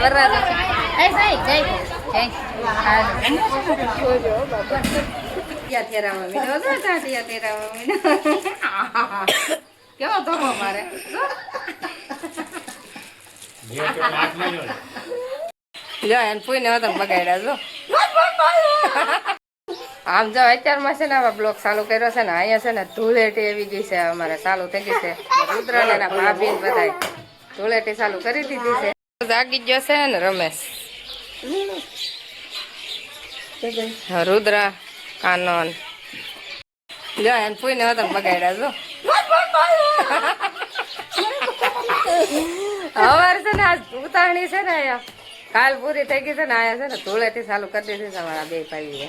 વરરાજા છે એ સાઈ જય જય હાલો યા તેરામાં મીનો તો ટાટિયા તેરામાં મીનો કેવો ધોકો મારે જો એને પૂઈને હતા બગાડ્યા જો આમ જો અત્યારમાં છે ને આવા બ્લોક ચાલુ કર્યો છે ને અહીંયા છે ને ધૂળેટી એવી ગઈ છે અમારે ચાલુ થઈ ગઈ છે રુદ્ર ને એના ભાભી બધા ધૂળેટી ચાલુ કરી દીધી છે જાગી ગયો છે ને રમેશ રુદ્ર કાનન જો એને પૂઈને હતા બગાડ્યા જો હવાર છે ને આજ ઉતાવળી છે ને અહીંયા કાલ પૂરી થઈ ગઈ છે ને આયા છે ને ધૂળેટી ચાલુ કરી દીધી છે અમારા બે ભાઈ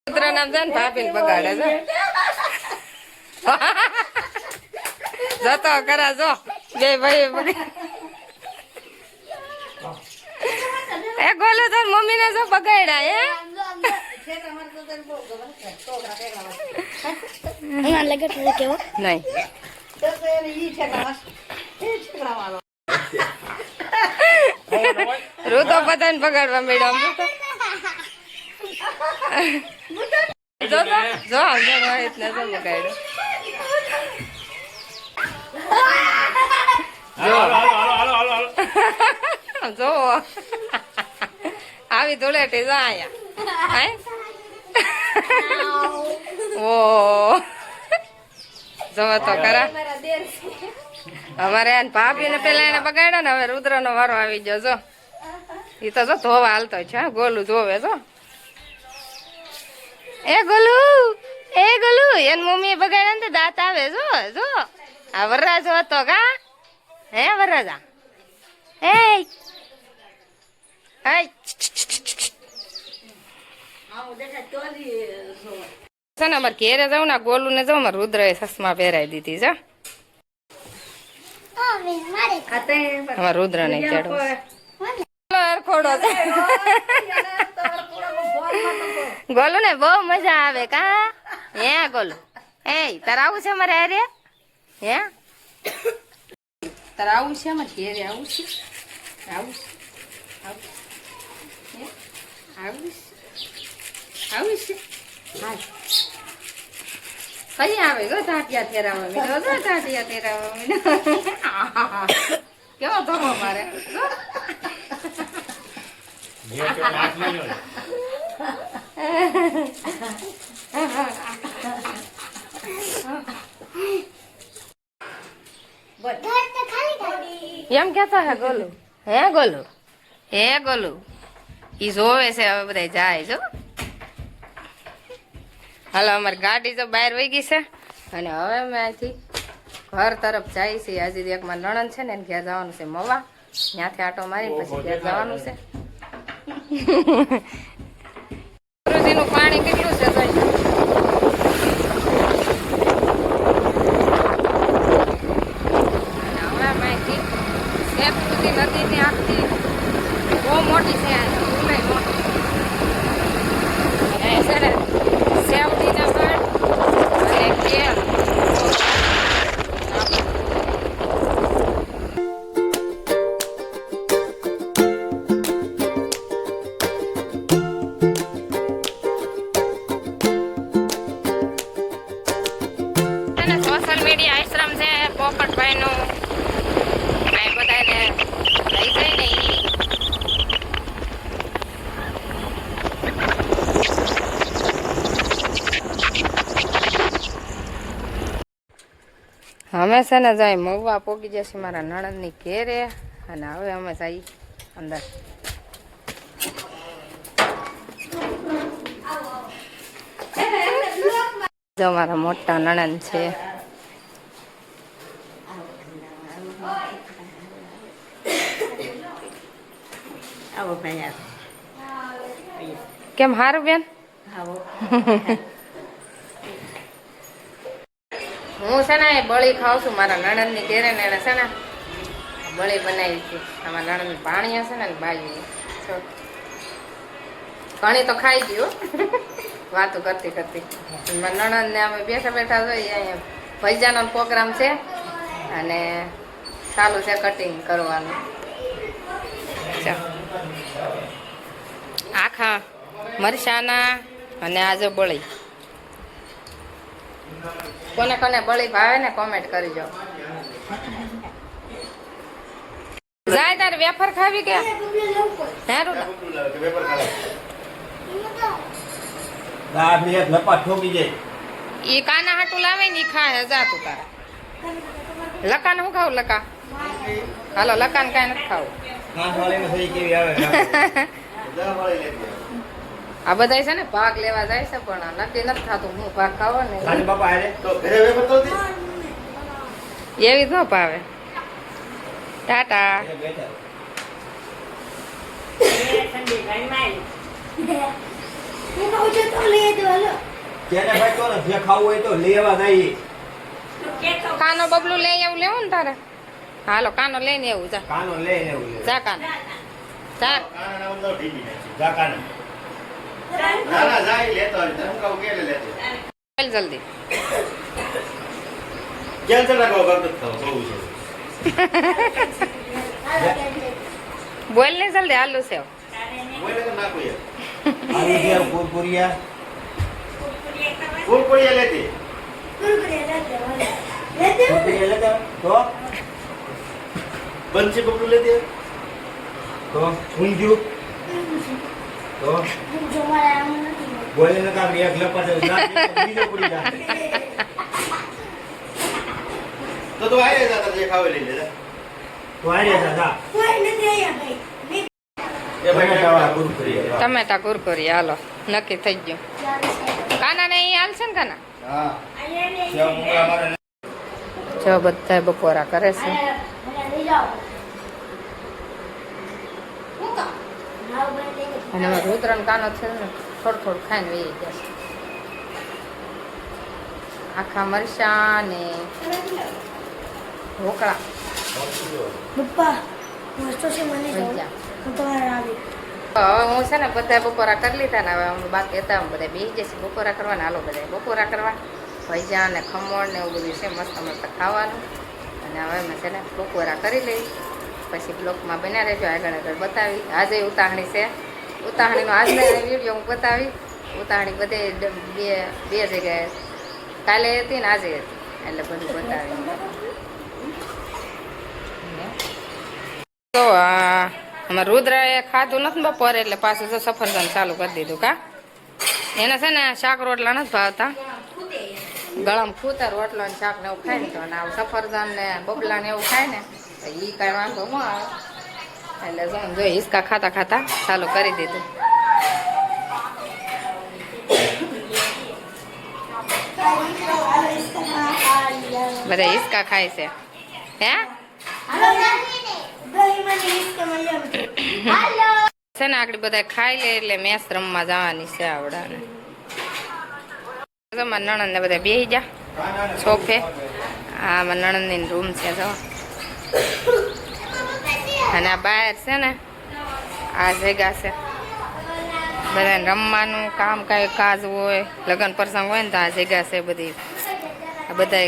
પુત્ર નામ છે ને ભાભી ને બગાડે છે જતો કરા જો બે ભાઈ એ ગોલો તો મમ્મી ને જો બગાડ્યા નહીં ઋતો બધાને બગાડવા મેડમ જો બગાડ્યો જો આવી ધૂળેટી જો અહીંયા ઓ જો તો કરા અમારે એને ભાભી ને પેલા એને બગાડ્યા ને હવે રુદ્ર નો વારો આવી ગયો જો એ તો જો ધોવા હાલતો છે ગોલું જોવે જો એ ગોલું એની મમ્મી બગાડ્યા ને દાંત આવે જો જો આ વરરાજો હતો કા હે વરરાજા એ છે ને અમારે ઘેરે જાઉં ને ગોલું ને જાઉં મારે રુદ્ર એ ચશ્મા પહેરાવી દીધી છે અમારે રુદ્ર ને ચડવો ગોલું ને બહુ મજા આવે કા હે ગોલું એ તારે આવું છે અમારે અરે હે તારે આવું છે અમારે ઘેરે આવું છે આવું છે કઈ આવે ગો ટાટિયા તેરામાં મીનો જો ટાટિયા તેરામાં મીનો કેવો ધોકો મારે એમ કેતો હે ગોલું હે ગોલું ઈ જોવે છે હવે બધા જાય જો હાલો અમારી ગાડી તો બહાર વહી ગઈ છે અને હવે અમે અહીંથી ઘર તરફ જાય છે આજે એક માં નણંદ છે ને એને ઘેર જવાનું છે મવા ત્યાંથી આટો મારીને પછી ઘેર જવાનું છે ગુરુજીનું પાણી કેટલું છે હવે અમે અહીંથી સેપ સુધી નદીની આખી બહુ મોટી છે મોટી છે ને સેવડી ના અને કેળ સોશિયલ મીડિયા આશ્રમ છે પોપટભાઈ નું બધાને લઈ જાય ને અમે છે ને જાય મવા પોગી જશે મારા નણંદની ઘેરે અને હવે અમે જઈ અંદર જો મારા મોટા નણંદ છે કેમ હારું બેન હું છે ને બળી ખાઉં છું મારા નણંદની ઘેરે ને એને છે ને બળી બનાવી હતી આમાં નણંદ પાણી હશે ને બાજુ ઘણી તો ખાઈ ગયું વાતો કરતી કરતી મારા નણંદ ને અમે બેઠા બેઠા જોઈએ અહીંયા ભૈજાનો પ્રોગ્રામ છે અને ચાલુ છે કટિંગ કરવાનું. ચાલો. આખા મરચાના અને આજે બળી. કોને કોને બળી ભાવે ને કોમેન્ટ કરજો. જાય તારે વેફર ખાવી કે હારું ઈ કાના હાટું લાવે ને ઈ ખાય જાતું તારે. લકાન હું ખાવું લકા? હાલો લકાન કાંઈ નથી ખાવું. આ બધા છે ને ભાગ લેવા જાય છે પણ નક્કી નથી થતું હું ભાગ ખાવો ને એવી જ ન ભાવે. ટાટા. કાનો બબલું લઈ આવું લેવું ને તારે? હાલો કાનો લઈને આવું જા. કાનો લઈને આવું જા. કાનો જા. જલ્દી બોલ ને જલ્દી આલુ સેવ બંસી બબલું લેતી તો ઊંધ્યું તો બોલે ને કામ એક લપા દે બીજો પડી જાય તો આયે જા જે ખાવે લઈ લે તો આયે જા કોઈ નથી આયા ભાઈ એ ટમેટા કુરકુરી હાલો નક્કી થઈ ગયું. કાના ને અહીં હાલશે ને કાના? હા જો બધા બપોરા કરે છે. અને રુદ્રન કાનો છે ને થોડું ખાઈને વહી ગયા છે. આખા મરચા ને ઢોકળા હવે હું છે ને બધા બપોરા કરી લીધા ને હવે અમે બાકી હતા બધા બેસી જશે બપોરા કરવાના. હાલો બધા બપોરા કરવા. ભજીયા ને ખમણ ને એવું બધું છે મસ્ત મસ્ત ખાવાનું. અને હવે અમે છે ને બપોરા કરી લઈ પછી બ્લોકમાં બન્યા રહેજો. આગળ બતાવી. આજે ઉતાહણી છે. ઉતાહણીનો આજનો વિડીયો હું બતાવી. ઉતાહણી બધે બે જગ્યાએ કાલે હતી ને આજે હતી એટલે બધું બતાવી. તો અમારે રુદ્રાએ ખાધું નથી બપોરે એટલે પાછું તો સફરજન ચાલુ કરી દીધું. કા એને છે ને શાક રોટલા નથી ભાવતા. ગળામાં ખૂતર રોટલો ને શાક ને એવું ખાય ને તો સફરજન ને બબલા ને એવું ખાય ને તો એ કાંઈ વાંધો ન આવે. એટલે જો હિસકા ખાતા ખાતા ચાલુ કરી દીધું. બધા હિસકા ખાય છે. હે છે ને આગળ બધા ખાઈ લે એટલે મેચ રમવા જવાની છે આવડાને. મારા નણંદ ને બધા બેસી જા સોફે. આ મારા નણંદ ની રૂમ છે જો. અને આ બહાર છે ને આ જગ્યા છે બધાને રમવાનું કામ કાંઈ કાજ હોય લગ્ન પ્રસંગ હોય ને તો આ જગ્યા છે બધી. આ બધા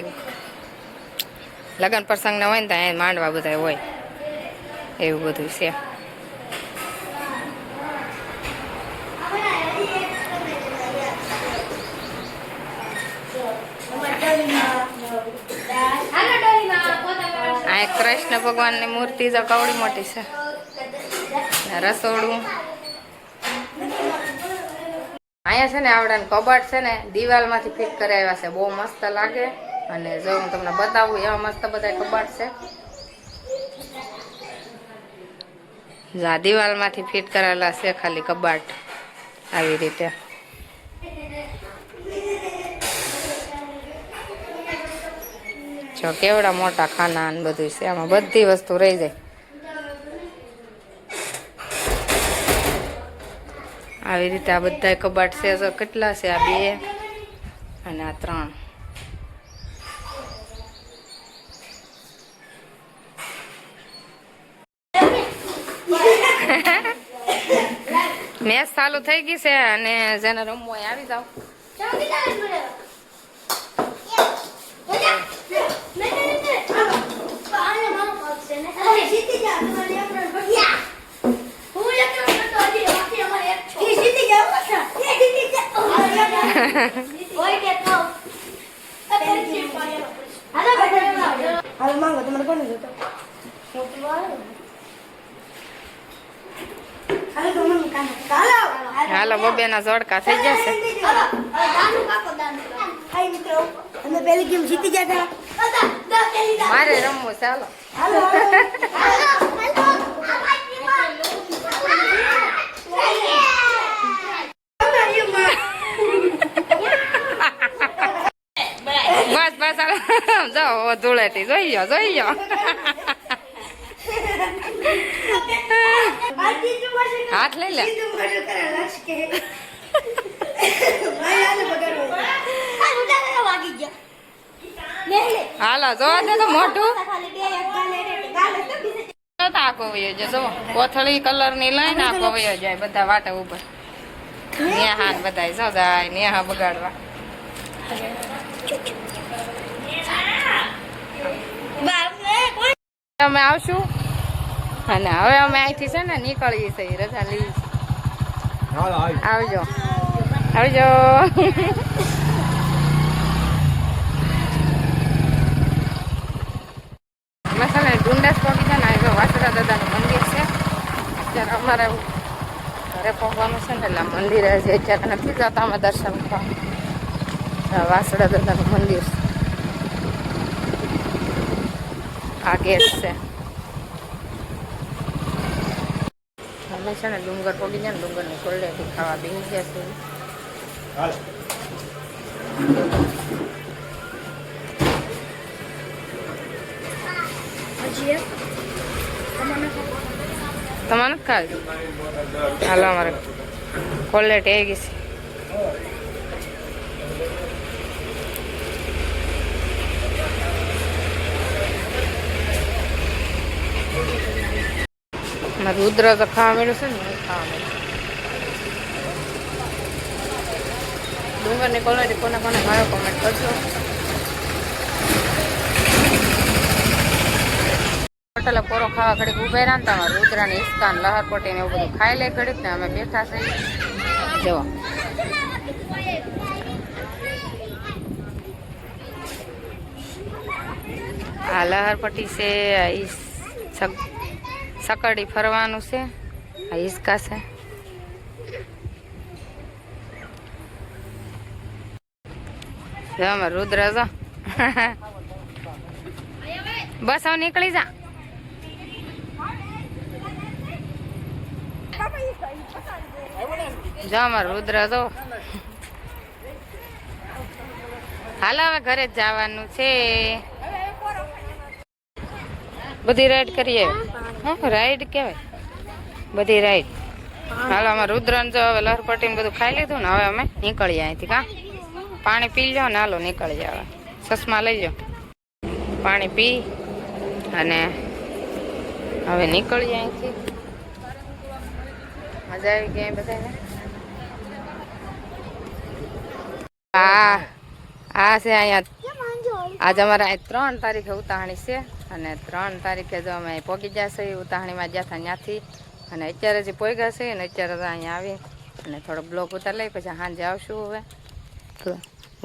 લગ્ન પ્રસંગને હોય ને તો અહીંયા માંડવા બધા હોય એવું બધું છે. આ કૃષ્ણ ભગવાનની મૂર્તિ જો કવડી મોટી છે. રસોડું અહીંયા છે ને આવડાનું કબાટ છે ને દિવાલમાંથી ફિટ કરાવ્યા છે. બહુ મસ્ત લાગે. અને જો હું તમને બતાવું એવા મસ્ત બધા કબાટ છે. જા દિવાલમાંથી ફિટ કરેલા છે ખાલી કબાટ આવી રીતે. જો કેવડા મોટા ખાના ને બધું છે. આમાં બધી વસ્તુ રહી જાય. આવી રીતે આ બધા કબાટ છે. જો કેટલા છે? આ 2 અને આ 3. મેચ ચાલુ થઈ ગઈ છે અને જેને રમવું હોય આવી જાવ. હાલો માંગો તમારે કોને જોતો હાલો તો મમ્મી કાને હાલો બબેના જોડકા થઈ જશે. હાય મિત્રો અમે પહેલી ગેમ જીતી ગયા હતા મારે રમવું ચાલો. હાલો બસ બસ હાલો. જાઓ ધૂળેટી જોઈ લો. હાથ લઈ લે. હાલો જોવા દે તો મોઢું આખો વયો જાય. જો કોથળી કલર ની લઈને આખો વયો જાય બધા વાટે ઉપર. નેહા ને બધા જો જાય નેહા બગાડવા. અમે આવશું અને હવે અમે અહીંથી છે ને નીકળીએ છીએ રજા લઈ. આવજો આવજો. અમે છે ને ડુંડાસ પહોંચી જાય ને જો વાસુડા દાદાનું મંદિર છે. અત્યારે અમારે ઘરે પહોંચવાનું છે ને એટલે મંદિરે છે અત્યારે નથી જતા અમે દર્શન કરવા. વાસુડા દાદાનું મંદિર છે. આ ગેટ છે. અમે છે ને ડુંગર પડી જાય ને ડુંગરની કોલ્ડેથી ખાવા બેસી ગયા છે. તમારે નથી ખાવી? હાલો અમારે કોલ્ડેટ આવી ગઈ છે. રુદ્ર તો ખાવા મળ્યું છે ને ખાવા મળ્યું. ડુંગરની ક્વોલિટી કોને કોને ભાવે કોમેન્ટ કરજો. હોટલે પોરો ખાવા ઘડીક ઉભા રહ્યા ને તમારે રુદ્રાની ઈસ્કાન લહરપટ્ટી ને એવું બધું ખાઈ લે ઘડીક ને અમે બેઠા છીએ. જો આ લહરપટ્ટી છે. સકડી ફરવાનું છે. આ હિસકા છે. જો અમાર રુદ્ર જો બસ હવે નીકળી જા. જો અમાર રુદ્ર જો હાલ હવે ઘરે જ જવાનું છે. બધી રાઈડ કરીએ. રાઈડ કેવાય બધી રાઈડ. હાલો અમારે રુદ્રન જો હવે લહરપટ્ટી ને બધું ખાઈ લીધું ને હવે અમે નીકળીએ અહીંથી. કા પાણી પી લો ને હાલો નીકળીએ. હવે ચશ્મા લઈ લો પાણી પી અને હવે નીકળીએ અહીંથી. મજા આવી ગઈ બધાને. આ છે અહીંયા આજે અમારે 3 તારીખે ઉતાહણી છે અને 3 તારીખે જો અમે પહોંચી જશે ઉતાહણીમાં ગયા હતા ત્યાંથી અને અત્યારે જે પહોંચ્યા છે ને અત્યારે તો અહીંયા આવી અને થોડો બ્લોક ઉતાર લઈ પછી સાંજે આવશું. હવે તો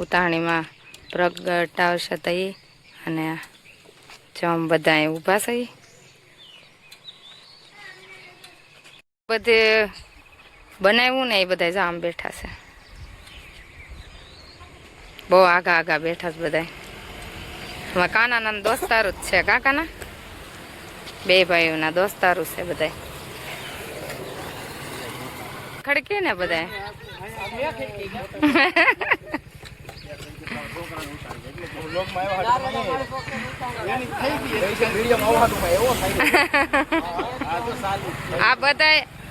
ઉતાહણીમાં પ્રગટાવશે તઈ અને જમ બધા અહીં ઊભા છે. બધે બનાવ્યું ને એ બધા જામ બેઠા છે. બહુ આગા આગા બેઠા છે બધા. એમાં કાનાના દોસ્તારું જ છે. કાકાના 2 ભાઈઓના દોસ્તારું છે બધા. ખડકી ને બધા.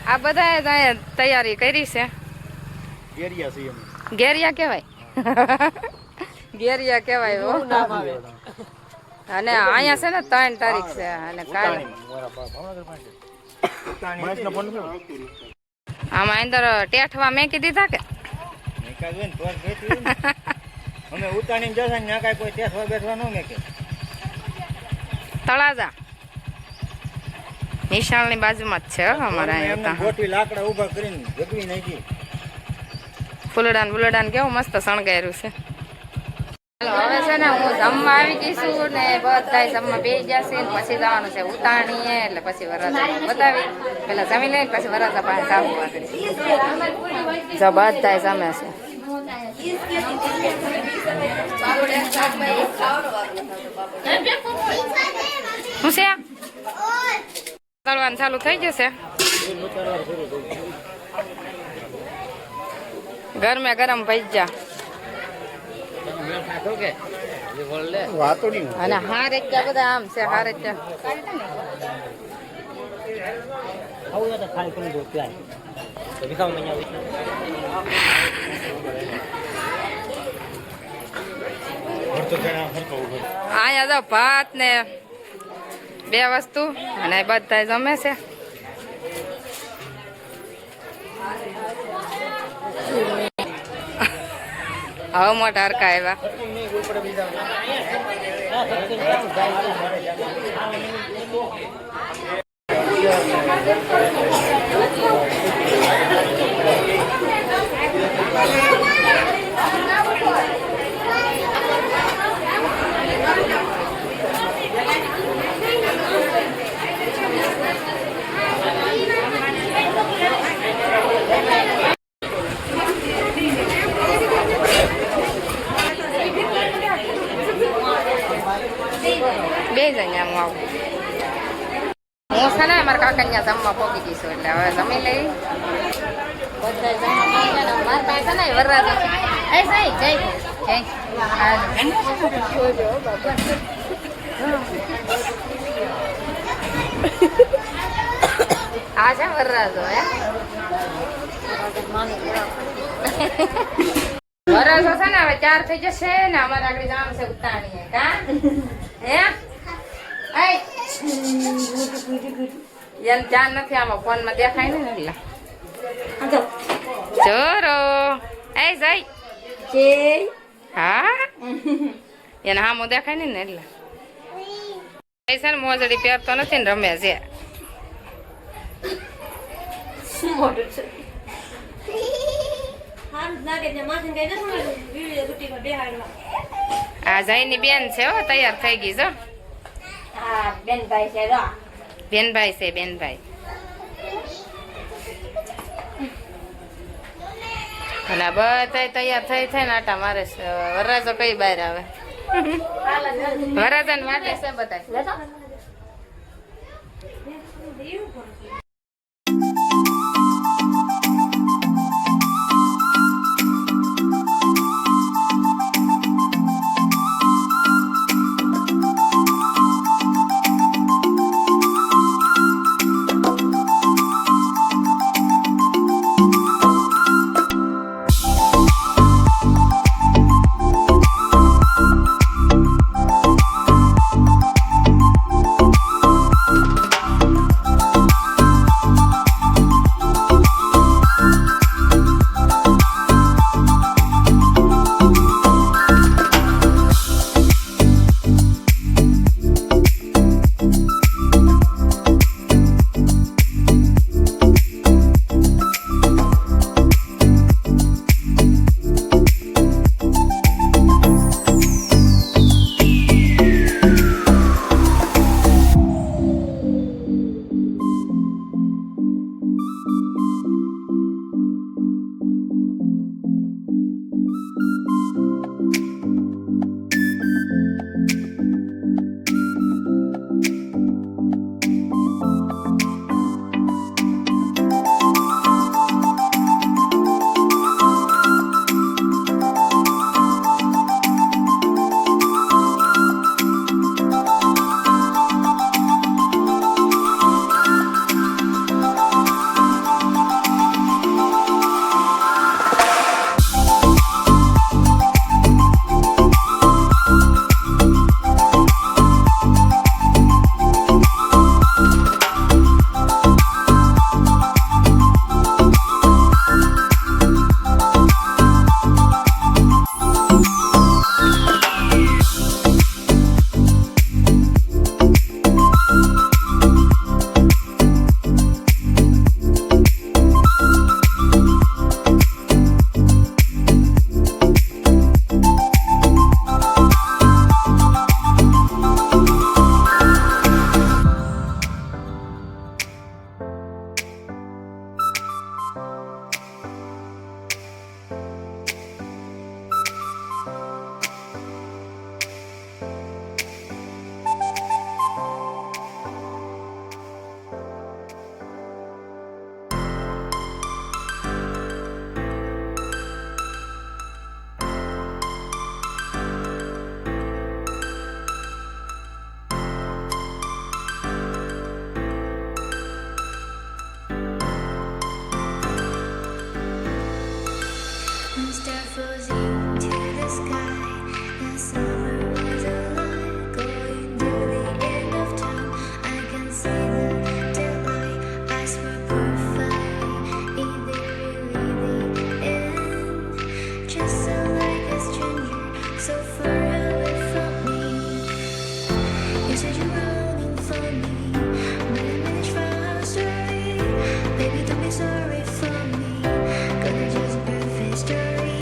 આ બધા તૈયારી કરી છે. ગેરિયા કહેવાય. ગેરિયા કહેવાય. અને અહીંયા છે ને 3 તારીખ છે અને કાલે આમાં અંદર ટેઠવા મેકી દીધા કે અમે ઉતાણી જશે ને કઈ કોઈ ટેઠવા બેઠવા ન મેકે. તળાજા નિશાળની બાજુમાં જ છે હો અમારા અહીંયા તો. ગોઠવી લાકડા ઊભા કરીને જગવી નાખી. ફૂલડાન કેવું મસ્ત શણગાર્યું છે. ચાલો હવે છે ને હું જમવા આવી ગઈ છું ને બધા જમવા બેસી જશે ને પછી જવાનું છે ઉતાણીએ એટલે પછી વરરાજા બતાવી પેલા જમી લઈને પછી વરરાજા પાસે જવું આગળ જો બધા જમે છે. શું છે તળવાનું ચાલુ થઈ જશે. ગરમે ગરમ ભજીયા અને હારેચા બધા આમ છે હારેચા. અહીંયા તો ભાત ને 2 વસ્તુ અને બધા જમે છે. હવે મોટા હરકા આવ્યા. બે જ અહીંયા આવું હું છે ને મારા કાકા અહીંયા જમવા પહોંચી જઈશું એટલે હવે જમી લઈ બધા મારા પાસે ને વરરાજા એ સાઈ જય આ છે વરરાજો હે વરરાજો છે ને હવે 4 થઈ જશે ને અમારે આગળ જવાનું છે ઉતાણીએ કા હે યાર જાન નથી આમાં ફોન માં દેખાય ને એટલે ચોરો એ જઈ હા એને હામો દેખાય ને એટલે પૈસા ને મોજડી પહેરતો નથી ને રમે છે. આ જઈની બેન છે હો તૈયાર થઈ ગઈ છો. બેનભાઈ છે બેનભાઈ અને બધા તૈયાર થઈ ને આટા મારે છે. વરરાજો કઈ બહાર આવે વરરાજા ને માટે છે બધા. misery.